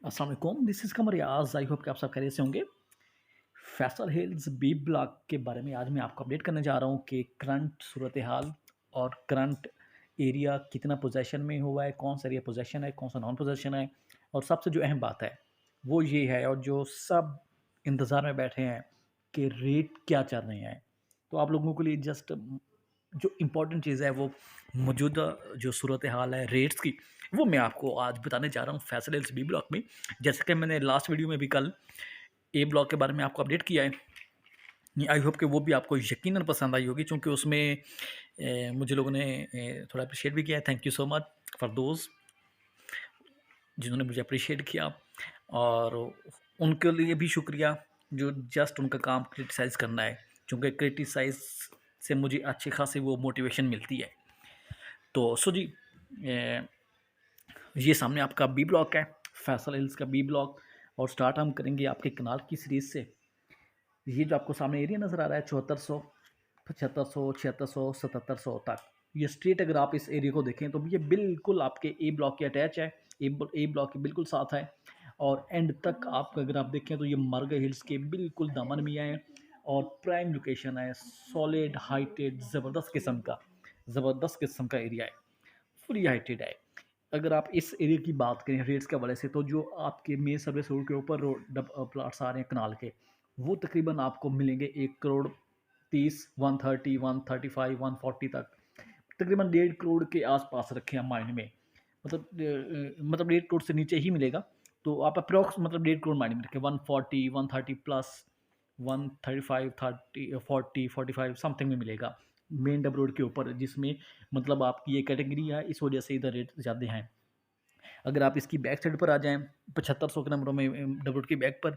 अस्सलाम वालेकुम, this is Qamar Riyaz. I hope कि आप सब खैरियत से होंगे। फैसल हिल्स बी ब्लॉक के बारे में आज मैं आपको अपडेट करने जा रहा हूँ कि करंट सूरत हाल और करंट एरिया कितना पोजेशन में हुआ है, कौन सा एरिया पोजेशन है, कौन सा नॉन पोजेशन है। और सबसे जो अहम बात है वो ये है, और जो सब इंतज़ार में बैठे हैं कि रेट क्या चल रहे हैं। तो आप लोगों के लिए जस्ट जो इम्पोर्टेंट चीज़ है वो मौजूदा जो सूरत हाल है रेट्स की, वो मैं आपको आज बताने जा रहा हूँ फैसल हिल्स बी ब्लॉक में। जैसे कि मैंने लास्ट वीडियो में भी कल ए ब्लॉक के बारे में आपको अपडेट किया है। आई होप कि वो भी आपको यकीनन पसंद आई होगी, क्योंकि उसमें मुझे लोगों ने थोड़ा अप्रिशिएट भी किया है। Thank you so much for those जिन्होंने मुझे अप्रिशिएट किया, और उनके लिए भी शुक्रिया जो जस्ट उनका काम क्रिटिसाइज़ करना है, क्योंकि क्रिटिसाइज से मुझे अच्छी खासी वो मोटिवेशन मिलती है। तो सो जी, ये सामने आपका बी ब्लॉक है, फैसल हिल्स का बी ब्लॉक। और स्टार्ट हम करेंगे आपके कनाल की सीरीज़ से। ये जो आपको सामने एरिया नज़र आ रहा है 7400, 7500, 7600, 7700 तक, ये स्ट्रेट अगर आप इस एरिया को देखें तो ये बिल्कुल आपके ए ब्लॉक के अटैच है। ए ब्लॉक के बिल्कुल साथ है। और एंड तक आप अगर आप देखें तो ये मरग हिल्स के बिल्कुल दामन में है। और प्राइम लोकेशन है, सॉलिड हाइटेड ज़बरदस्त किस्म का एरिया है, फुली हाइटेड है। अगर आप इस एरिया की बात करें रेट्स के हवाले से, तो जो आपके मेन सर्विस रोड के ऊपर प्लाट्स आ रहे हैं कनाल के, वो तकरीबन आपको मिलेंगे 1 करोड़ 30, 130, 135, 140 तक। तकरीबन 1.5 करोड़ के आसपास रखे हैं माइंड में। मतलब 1.5 करोड़ से नीचे ही मिलेगा। तो आप अप्रोक्स मतलब 1.5 करोड़ माइंड में रखें, 140, 130 प्लस, 135, 30, 40, 45 समथिंग में मिलेगा मेन डब रोड के ऊपर, जिसमें मतलब आपकी ये कैटेगरी है, इस वजह से इधर रेट ज़्यादा हैं। अगर आप इसकी बैक साइड पर आ जाएँ 7500 के नंबरों में डब रोड की बैक पर,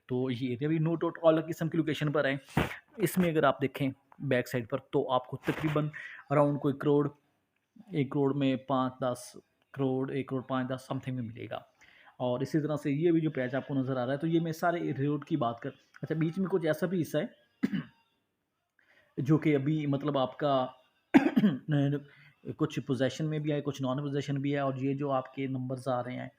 तो ये एरिया भी नो डाउट अलग किस्म की लोकेशन पर है। इसमें अगर आप देखें बैक साइड पर, तो आपको तकरीबन अराउंड कोई करोड़, 1 करोड़ में 5-10 करोड़, 1 करोड़ 5-10 समथिंग में मिलेगा। और इसी तरह से ये भी जो पैच आपको नज़र आ रहा है, तो ये मैं सारे रोड की बात कर, अच्छा बीच में कुछ ऐसा भी हिस्सा है जो कि अभी मतलब आपका कुछ पोजेशन में भी है, कुछ नॉन पोजेशन भी है। और ये जो आपके नंबर्स आ रहे हैं,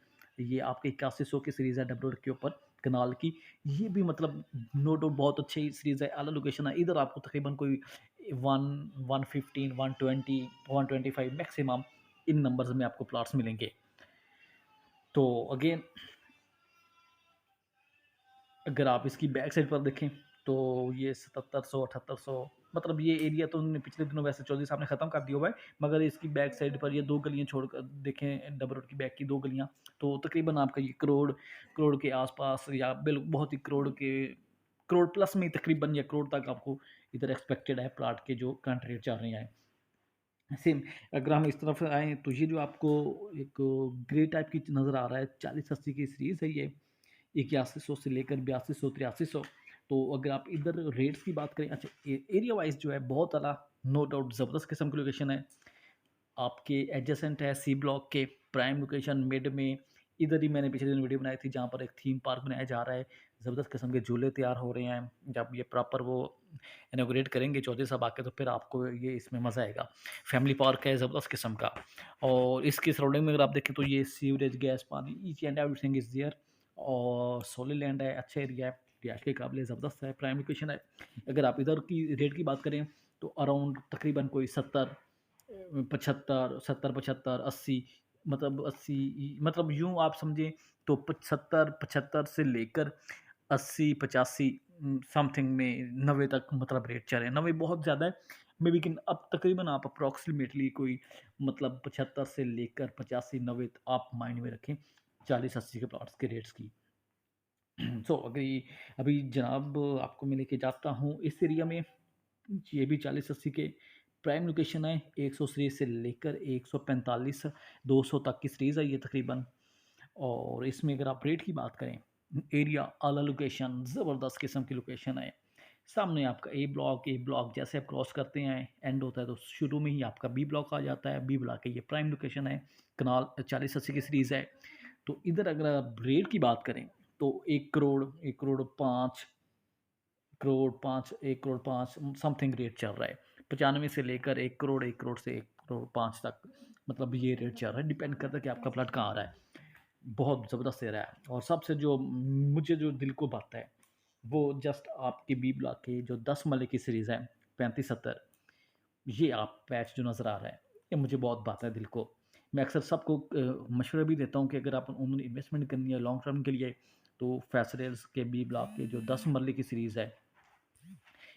ये आपके 8100 की सीरीज़ है डब्ल्यू के ऊपर कनाल की। ये भी मतलब नो डाउट बहुत अच्छी सीरीज़ है, अलग लोकेशन है। इधर आपको तकरीबन कोई 115, 120, 125 मैक्सिमम इन नंबर्स में आपको प्लॉट्स मिलेंगे। तो अगेन अगर आप इसकी बैक साइड पर देखें, तो ये 7700, 7800, मतलब ये एरिया तो उन्होंने पिछले दिनों वैसे चौधरी साहब ने ख़त्म कर दिया हुआ है। मगर इसकी बैक साइड पर ये 2 गलियाँ छोड़कर देखें, डबल रोड की बैक की 2 गलियाँ, तो तकरीबन आपका ये करोड़, करोड़ के आसपास, या बहुत ही करोड़ प्लस में तकरीबन, या करोड़ तक आपको इधर एक्सपेक्टेड है प्लाट के जो करंट रेट चल रहे हैं। सेम अगर हम इस तरफ आएँ, तो ये जो आपको एक ग्रे टाइप की नज़र आ रहा है, 40-80 की सीरीज़ है ये, 8100 से लेकर 8200, 8300। तो अगर आप इधर रेट्स की बात करें, अच्छा एरिया वाइज जो है बहुत अला, नो डाउट ज़बरदस्त किस्म की लोकेशन है। आपके एडजेसेंट है सी ब्लॉक के, प्राइम लोकेशन मिड में। इधर ही मैंने पिछले दिन वीडियो बनाई थी जहाँ पर एक थीम पार्क बनाया जा रहा है, ज़बरदस्त किस्म के झूले तैयार हो रहे हैं। जब ये प्रॉपर वो इनॉग्रेट करेंगे चौधरी साहब आके, तो फिर आपको ये इसमें मज़ा आएगा। फैमिली पार्क है ज़बरदस्त किस्म का। और इसकी सराउंडिंग में अगर आप देखें, तो ये सीवरेज, गैस, पानी, each and everything is there. और सोलर लैंड है, अच्छा एरिया है, रिहाइश के काबिल ज़बरदस्त है, प्राइम लोकेशन है। अगर आप इधर की रेट की बात करें, तो अराउंड तकरीबन कोई 75, 80, मतलब 80, मतलब यूँ आप समझें तो 75 से लेकर 80-85 समथिंग में 90 तक मतलब रेट चल रहे हैं। 90 बहुत ज़्यादा है मे बी, लेकिन अब तकरीबन आप अप्रॉक्सीमेटली कोई मतलब 75 से लेकर 85-90 आप माइंड में रखें 40-80 के प्लॉट्स के रेट्स की। सो अभी जनाब आपको मैं लेके जाता हूँ इस एरिया में। ये भी 40-80 के प्राइम लोकेशन है, 100 सीरीज़ से लेकर 145, 200 तक की सीरीज़ है ये तकरीबन। और इसमें अगर आप रेट की बात करें, एरिया आला लोकेशन, ज़बरदस्त किस्म की लोकेशन है। सामने आपका ए ब्लॉक जैसे आप क्रॉस करते हैं एंड होता है, तो शुरू में ही आपका बी ब्लॉक आ जाता है। बी ब्लॉक की ये प्राइम लोकेशन है, कनाल 40-80 की सीरीज़ है। तो इधर अगर आप रेट की बात करें, तो 1 करोड़, 1 करोड़ 5, 1 करोड़ 5 समथिंग रेट चल रहा है। 95 से लेकर 1 करोड़, 1 करोड़ से 1 करोड़ 5 तक, मतलब ये रेट चल रहा है। डिपेंड करता है कि आपका प्लाट कहाँ आ रहा है। बहुत ज़बरदस्त एरिया है। और सबसे जो मुझे जो दिल को भाता है, वो जस्ट आपके बी ब्लॉक की जो 10 मरले की सीरीज़ है, 35-70, ये आप पैच जो नज़र आ रहा है, ये मुझे बहुत भाता है दिल को। मैं अक्सर सबको मशवरा भी देता हूँ कि अगर आप उन्होंने इन्वेस्टमेंट करनी है लॉन्ग टर्म के लिए, तो फैसरेल्स के बी ब्लॉक की जो 10 मरले की सीरीज़ है,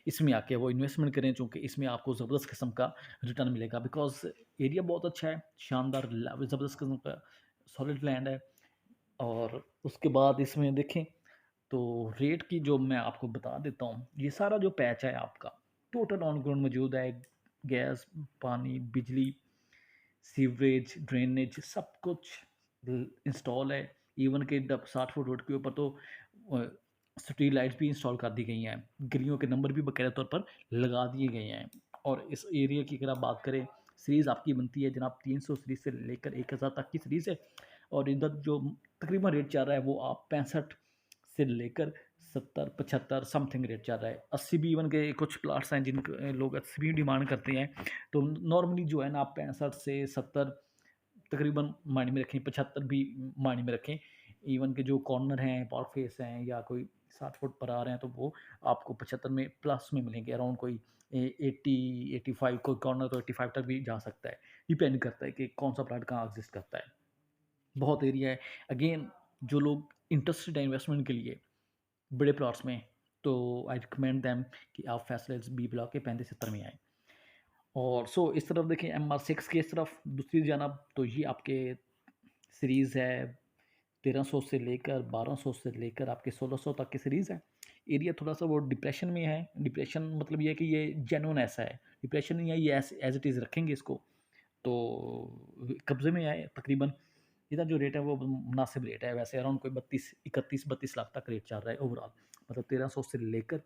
इसमें आके वो इन्वेस्टमेंट करें, चूँकि इसमें आपको ज़बरदस्त किस्म का रिटर्न मिलेगा। बिकॉज़ एरिया बहुत अच्छा है, शानदार ज़बरदस्त किस्म का सॉलिड लैंड है। और उसके बाद इसमें देखें तो रेट की जो मैं आपको बता देता हूँ, ये सारा जो पैच है आपका टोटल ऑन ग्राउंड मौजूद है। गैस, पानी, बिजली, सीवरेज, ड्रेनेज सब कुछ इंस्टॉल है। इवन के 60 फुट रोड के ऊपर तो स्ट्रीट लाइट्स भी इंस्टॉल कर दी गई हैं। गलियों के नंबर भी बाकायदा तौर पर लगा दिए गए हैं। और इस एरिया की अगर आप बात करें, सीरीज़ आपकी बनती है जनाब 300 सीरीज़ से लेकर 1000 तक की सीरीज़ है। और इधर जो तकरीबन रेट चल रहा है वो आप 65 से लेकर 70-75 समथिंग रेट चल रहा है। 80 भी इवन के कुछ प्लाट्स हैं जिन लोग 80 भी डिमांड करते हैं। तो नॉर्मली जो है ना आप 65 से 70 तकरीबन माइंड में रखें, 75 भी माइंड में रखें। इवन के जो कॉर्नर हैं, पार्क फेस हैं या कोई 60 फुट पर आ रहे हैं, तो वो आपको 75 में प्लस में मिलेंगे। अराउंड कोई 80-85, कोई कॉर्नर तो 85 तक भी जा सकता है। डिपेंड करता है कि कौन सा प्लाट कहाँ एग्जिस्ट करता है। बहुत एरिया है। अगेन, जो लोग इंटरेस्टेड है इन्वेस्टमेंट के लिए बड़े प्लॉट्स में, तो आई रिकमेंड दैम कि आप फैसलेट्स बी ब्लॉक के 35-70 में आएँ। और सो इस तरफ देखें MR6 की इस तरफ दूसरी जानब, तो ये आपके सीरीज़ है 1300 से लेकर 1200 से लेकर आपके 1600 तक की सीरीज़ है। एरिया थोड़ा-सा वो डिप्रेशन में है। डिप्रेशन मतलब ये है कि ये जेन्युइन ऐसा है, डिप्रेशन नहीं है, ये एज़ इट इज़ रखेंगे इसको, तो कब्ज़े में आए तकरीबन। इधर जो रेट है वो मुनासिब रेट है, वैसे अराउंड कोई 31-32 लाख तक रेट चल रहा है ओवरऑल। मतलब 1300 से लेकर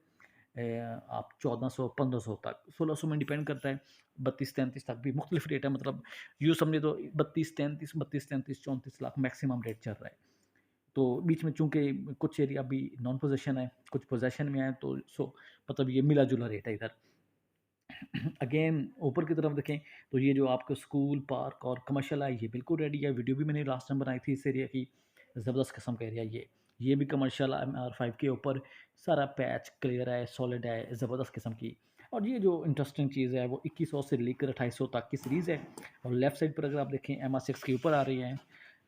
आप 1400-1500 तक, 1600 में डिपेंड करता है, 32-33 तक भी मुख्तलिफ रेट है। मतलब यूँ समझे तो 32-33, 34 लाख मैक्सिमम रेट चल रहा है। तो बीच में चूँकि कुछ एरिया अभी नॉन पोजेशन है, कुछ पोजेशन में है, तो सो मतलब ये मिला-जुला रेट है इधर। अगेन ऊपर की तरफ देखें तो ये जो आपका स्कूल, पार्क और कमर्शियल है, ये बिल्कुल रेडी है। वीडियो भी मैंने लास्ट टाइम बनाई थी इस एरिया की। ज़बरदस्त किस्म का एरिया ये भी कमर्शियल MR5 के ऊपर सारा पैच क्लियर है, सॉलिड है, ज़बरदस्त किस्म की। और ये जो इंटरेस्टिंग चीज़ है वो 2100 से लेकर 2800 तक की सीरीज़ है। और लेफ्ट साइड पर अगर आप देखें MR6 के ऊपर आ रही है,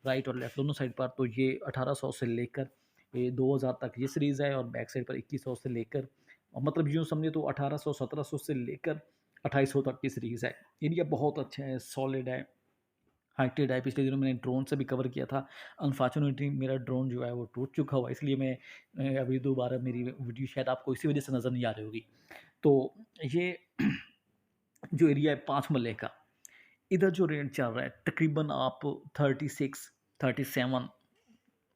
राइट और लेफ्ट दोनों साइड पर, तो ये 1800 से लेकर ये 2000 तक ये सीरीज़ है। और बैक साइड पर 2100 से लेकर, और मतलब यूँ समझे तो 1800-1700 से लेकर 2800 तक की सीरीज़ है। एरिया बहुत अच्छा है, सॉलिड है, हाइटेड है। पिछले दिनों मैंने ड्रोन से भी कवर किया था। अनफॉर्चुनेटली मेरा ड्रोन जो है वो टूट चुका हुआ है, इसलिए मैं अभी दोबारा मेरी वीडियो शायद आपको इसी वजह से नज़र नहीं आ रही होगी। तो ये जो एरिया है 5 मरले का, इधर जो रेट चल रहा है तकरीबन आप 36, 37,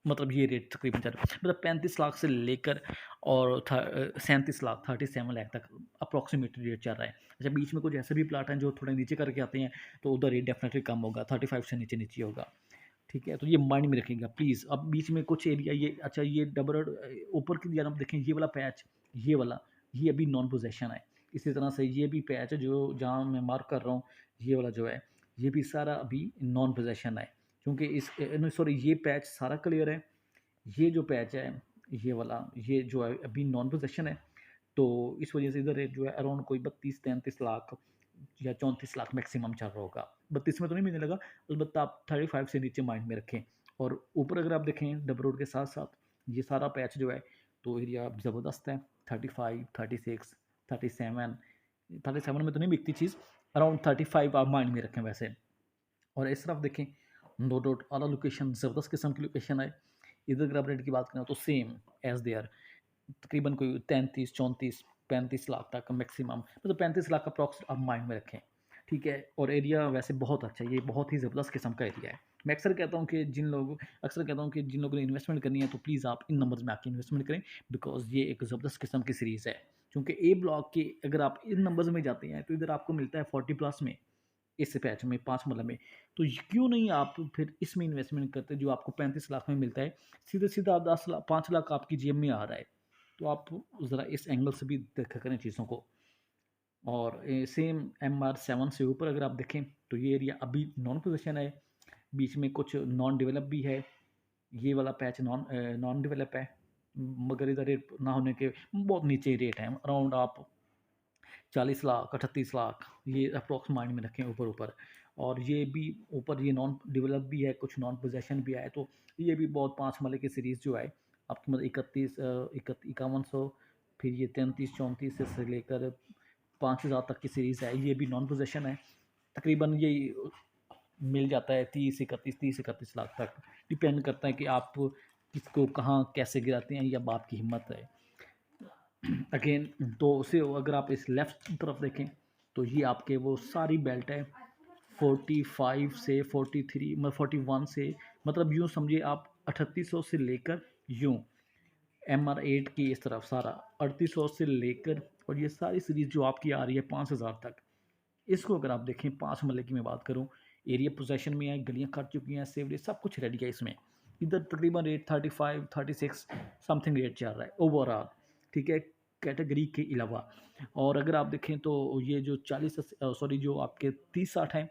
मतलब ये रेट तकरीबन चल रहा है। मतलब 35 लाख से लेकर और 37 लाख 37 लाख तक अप्रॉक्सीमेटली रेट चल रहा है। अच्छा, बीच में कुछ ऐसे भी प्लाट हैं जो थोड़े नीचे करके आते हैं, तो उधर रेट डेफिनेटली कम होगा, 35 से नीचे नीचे होगा। ठीक है, तो ये माइंड में रखिएगा प्लीज़। अब बीच में कुछ एरिया ये, अच्छा ये डबल रोड ऊपर की जानब देखें, ये वाला पैच, ये वाला, ये अभी नॉन पोजेशन है। इसी तरह से ये भी पैच है जो जहाँ मैं मार्क कर रहा हूँ, ये वाला जो है, ये भी सारा अभी नॉन पोजेशन है। क्योंकि इस सॉरी, ये पैच सारा क्लियर है। ये जो पैच है, ये वाला, ये जो है अभी नॉन पोजेशन है। तो इस वजह से इधर रेट जो है अराउंड कोई 32-33 लाख या 34 लाख मैक्सिमम चल रहा होगा। 32 में तो नहीं मिलने लगा, अलबत्ता आप 35 से नीचे माइंड में रखें। और ऊपर अगर आप देखें डब रोड के साथ साथ ये सारा पैच जो है, तो एरिया ज़बरदस्त है। 35, 36, 37, 37 में तो नहीं बिकती चीज़, अराउंड 35 आप माइंड में रखें वैसे। और इस तरफ देखें, नो डाउट आला लोकेशन, ज़बरदस्त किस्म की लोकेशन है। इधर अगर आप रेट की बात करें तो सेम एज़ देयर, तकरीबन कोई 33, 34, 35 लाख तक मैक्सिमम, मतलब 35 लाख अप्रॉक्स आप माइंड में रखें। ठीक है, और एरिया वैसे बहुत अच्छा है, ये बहुत ही ज़बरदस्त किस्म का एरिया है। मैं अक्सर कहता हूँ कि जिन लोगों ने इन्वेस्टमेंट करनी है, तो प्लीज़ आप इन नंबर्स में आके इन्वेस्टमेंट करें, बिकॉज़ ये एक ज़बरदस्त किस्म की सीरीज़ है। क्योंकि ए ब्लॉक के अगर आप इन नंबर्स में जाते हैं, तो इधर आपको मिलता है 40 प्लस में, इस पैच में 5 मरला में। तो क्यों नहीं आप फिर इसमें इन्वेस्टमेंट करते जो आपको 35 लाख में मिलता है, सीधा सीधा 10 लाख 5 लाख आपकी जेब में आ रहा है। तो आप ज़रा इस एंगल से भी देखा करें चीज़ों को। और सेम MR7 से ऊपर अगर आप देखें, तो ये एरिया अभी नॉन पोजीशन है, बीच में कुछ नॉन डेवलप भी है। ये वाला पैच नॉन डेवलप है, मगर इधर रेट ना होने के बहुत नीचे रेट है, अराउंड आप 40 लाख 38 लाख ये अप्रोक्स माइंड में रखें ऊपर ऊपर। और ये भी ऊपर ये नॉन डेवलप भी है, कुछ नॉन पोजेशन भी है, तो ये भी बहुत 5 मरले की सीरीज़ जो है आपकी, मतलब 5100, फिर ये 33-34 से लेकर 5000 तक की सीरीज़ है, ये भी नॉन पोजेशन है। तकरीबन ये मिल जाता है 30-31 लाख तक, डिपेंड करता है कि आप किसको कहाँ कैसे गिराते हैं या बाप की हिम्मत है। अगेन तो उसे अगर आप इस लेफ्ट तरफ देखें तो ये आपके वो सारी बेल्ट है 45 से 43, मतलब 41 से, मतलब यूँ समझिए आप 3800 से लेकर यूँ MR8 की इस तरफ सारा 3800 से लेकर, और ये सारी सीरीज़ जो आपकी आ रही है 5000 तक, इसको अगर आप देखें 5 मरले की मैं बात करूं, एरिया पोजेशन में है, गलियां कट चुकी हैं, सेवरेज सब कुछ रेडी है इसमें। इधर तकरीबन रेट 35-36 समथिंग रेट चल रहा है ओवरऑल, ठीक है, कैटेगरी के अलावा। और अगर आप देखें तो ये जो 40 सॉरी जो आपके 30-60 हैं,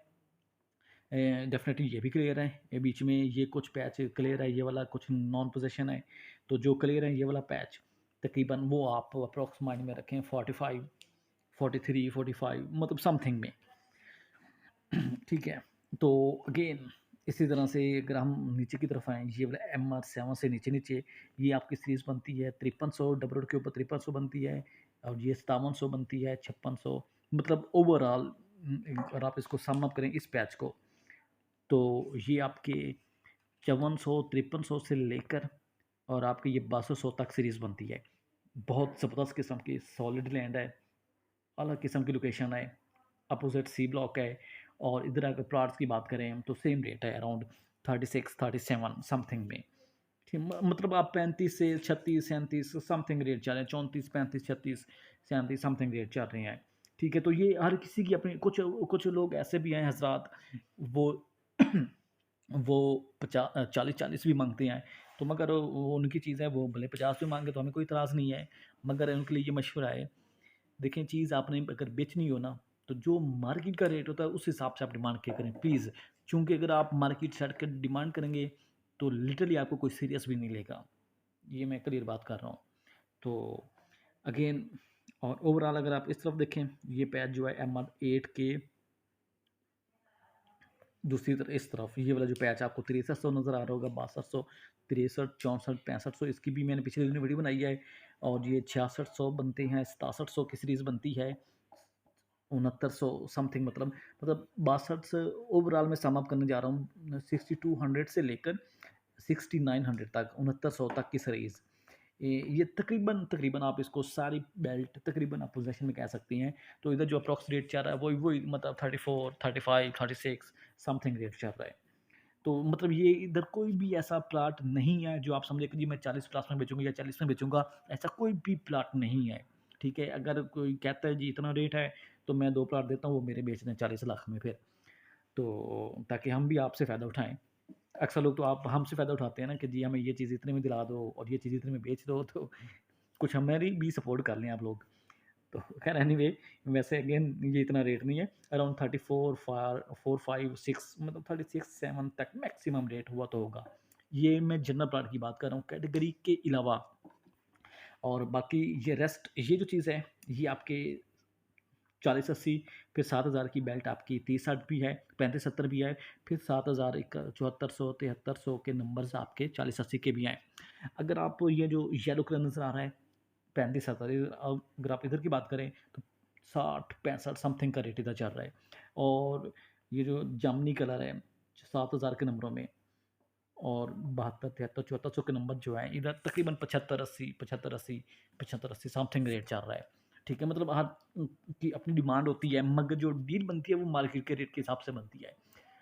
डेफिनेटली ये भी क्लियर है, ये बीच में ये कुछ पैच क्लियर है, ये वाला कुछ नॉन पोजेशन है, तो जो क्लियर है ये वाला पैच तकरीबन वो आप अप्रोक्स माइंड में रखें 45 43 45 मतलब समथिंग में। ठीक है, तो अगेन इसी तरह से अगर हम नीचे की तरफ आएँ, ये वाला MR7 से नीचे नीचे ये आपकी सीरीज़ बनती है 5300, डबल रोड के ऊपर 5300 बनती है, और ये 5700 बनती है, 5600, मतलब ओवरऑल अगर आप इसको सम अप करें इस पैच को, तो ये आपके 5400 5300 से लेकर और आपके ये 1200 तक सीरीज़ बनती है। बहुत ज़बरदस्त किस्म की सॉलिड लैंड है, अलग किस्म की लोकेशन है, अपोजिट सी ब्लॉक है। और इधर अगर प्लॉट्स की बात करें हम तो सेम रेट है अराउंड 36-37 समथिंग में। ठीक, मतलब आप 35 से 36 37 समथिंग रेट चल रहे हैं, 34 35 36 37 समथिंग रेट चल रहे हैं। ठीक है, तो ये हर किसी की अपनी, कुछ कुछ लोग ऐसे भी हैं हजरात, वो वो 40-40 भी मांगते हैं, तो मगर वो उनकी चीज़ है, वो भले 50 भी मांगे तो हमें कोई इतराज़ नहीं है, मगर उनके लिए ये मशवरा है, देखें चीज़ आपने अगर बेचनी हो ना, तो जो मार्केट का रेट होता है उस हिसाब से आप डिमांड किया करें प्लीज़। चूँकि अगर आप मार्केट से हट कर डिमांड करेंगे तो लिटरली आपको कोई सीरियस भी नहीं लेगा। ये मैं क्लियर बात कर रहा हूँ। तो अगेन और ओवरऑल अगर आप इस तरफ देखें, ये पैच जो है MR8 के दूसरी तरफ इस तरफ ये वाला जो पैच आपको 6300 नज़र आ रहा होगा, 6200, 63, 64, 6500, इसकी भी मैंने पिछले दिन वीडियो बनाई है। और ये 6600 बनते हैं, 6700 की सीरीज़ बनती है, 6900 समथिंग, मतलब 62 से ओवरऑल मैं सम अप करने जा रहा हूँ 6200 से लेकर 6900 तक, 6900 तक की सीरीज़। ये तकरीबन तकरीबन आप इसको सारी बेल्ट तकरीबन आप पोजेशन में कह सकती हैं। तो इधर जो अप्रॉक्स रेट चल रहा है वही वही मतलब 34 35 36 समथिंग रेट चल रहा है। तो मतलब ये इधर कोई भी ऐसा प्लाट नहीं है जो आप समझे कि जी मैं 40 प्लस में बेचूंगा या 40 में बेचूंगा, ऐसा कोई भी प्लाट नहीं है। ठीक है, अगर कोई कहता है जी इतना रेट है तो मैं 2 प्लाट देता हूँ, वो मेरे बेच दें 40 लाख में फिर, तो ताकि हम भी आपसे फ़ायदा उठाएं। अक्सर लोग तो आप हमसे फ़ायदा उठाते हैं ना कि जी हमें ये चीज़ इतने में दिला दो और ये चीज़ इतने में बेच दो, तो कुछ हमारी भी सपोर्ट कर लें आप लोग। तो खैर एनीवे, वैसे अगेन ये इतना रेट नहीं है, अराउंड 34 4 5 6 मतलब 36 7 तक मैक्सिमम रेट हुआ तो होगा। ये मैं जनरल प्लाट की बात कर रहा हूँ कैटेगरी के अलावा। और बाकी ये रेस्ट ये जो चीज़ है ये आपके 40-80, फिर 7000 की बेल्ट आपकी 30-60 भी है, 35-70 भी है, फिर 7000 एक 7400 7300 के नंबर्स आपके 40-80 के भी हैं। अगर आप ये जो येलो कलर नज़र आ रहा है 35-70, अगर आप इधर की बात करें तो 60-65 समथिंग का रेट इधर चल रहा है। और ये जो जामनी कलर है 7000 के नंबरों में, और 72 73 7400 के नंबर जो है इधर तकरीबन 75-80 समथिंग रेट चल रहा है। ठीक है, मतलब हर की अपनी डिमांड होती है, मगर जो डील बनती है वो मार्केट के रेट के हिसाब से बनती है।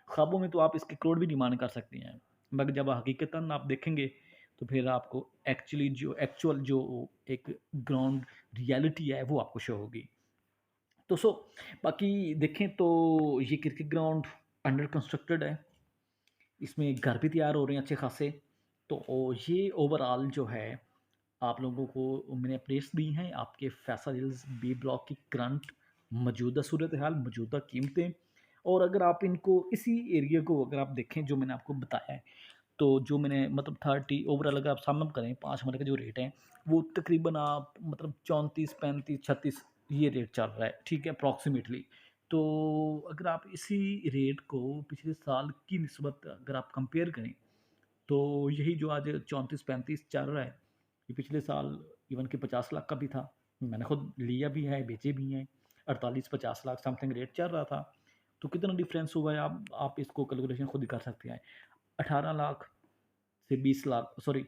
ख्वाबों में तो आप इसके करोड़ भी डिमांड कर सकते हैं, मगर जब हकीकतन आप देखेंगे तो फिर आपको एक्चुअल जो एक ग्राउंड रियलिटी है वो आपको शो होगी। तो बाकी देखें तो ये क्रिकेट ग्राउंड अंडर कंस्ट्रक्टेड है, इसमें घर भी तैयार हो रहे हैं अच्छे खासे। तो ये ओवरऑल जो है आप लोगों को मैंने अपडेट्स दी हैं आपके फैसल हिल्स बी ब्लॉक की करंट मौजूदा सूरत हाल, मौजूदा कीमतें। और अगर आप इनको इसी एरिया को अगर आप देखें जो मैंने आपको बताया है, तो जो मैंने मतलब 30 ओवरऑल अगर आप सम अप करें 5 महीने का जो रेट है, वो तकरीबन आप मतलब 34, 35, 36 ये रेट चल रहा है, ठीक है, अप्रॉक्सिमेटली। तो अगर आप इसी रेट को पिछले साल की निस्बत अगर आप कंपेयर करें, तो यही जो आज 34-35 चल रहा है, ये पिछले साल इवन कि 50 लाख का भी था। मैंने खुद लिया भी है, बेचे भी हैं। 48-50 लाख समथिंग रेट चल रहा था। तो कितना डिफरेंस हुआ है, आप इसको कैलकुलेशन खुद ही कर सकते हैं। 18 लाख से 20 लाख, सॉरी,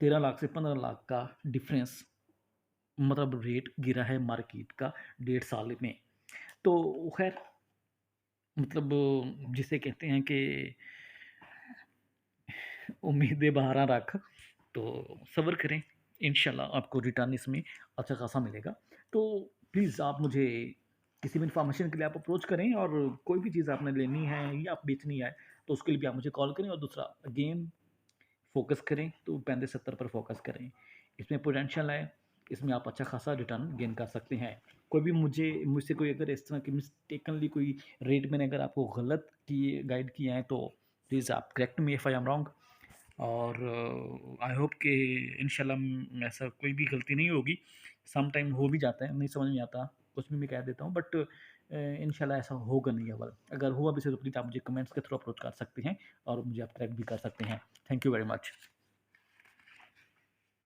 13 लाख से 15 लाख का डिफरेंस, मतलब रेट गिरा है मार्केट का 1.5 साल में। तो खैर, मतलब जिसे कहते हैं कि उम्मीदें बहारा रख, तो सब्र करें, इंशाल्लाह आपको रिटर्न इसमें अच्छा खासा मिलेगा। तो प्लीज़ आप मुझे किसी भी इन्फॉर्मेशन के लिए आप अप्रोच करें, और कोई भी चीज़ आपने लेनी है या आप बेचनी है, तो उसके लिए भी आप मुझे कॉल करें। और दूसरा, अगेन फोकस करें तो 35-70 पर फोकस करें, इसमें पोटेंशियल है, इसमें आप अच्छा खासा रिटर्न गेन कर सकते हैं। कोई भी मुझसे कोई अगर इस तरह की मिस्टेकनली कोई रेट मैंने अगर आपको गलत किए गाइड किया है, तो प्लीज़ आप correct me if I am wrong. और आई होप कि इंशाल्लाह ऐसा कोई भी गलती नहीं होगी। सम टाइम हो भी जाता है, नहीं समझ में आता, कुछ भी मैं कह देता हूँ, बट इंशाल्लाह ऐसा होगा नहीं। अगर हुआ भी, तो प्लीज़ आप मुझे कमेंट्स के थ्रू अप्रोच कर सकते हैं, और मुझे आप करेक्ट भी कर सकते हैं। Thank you very much.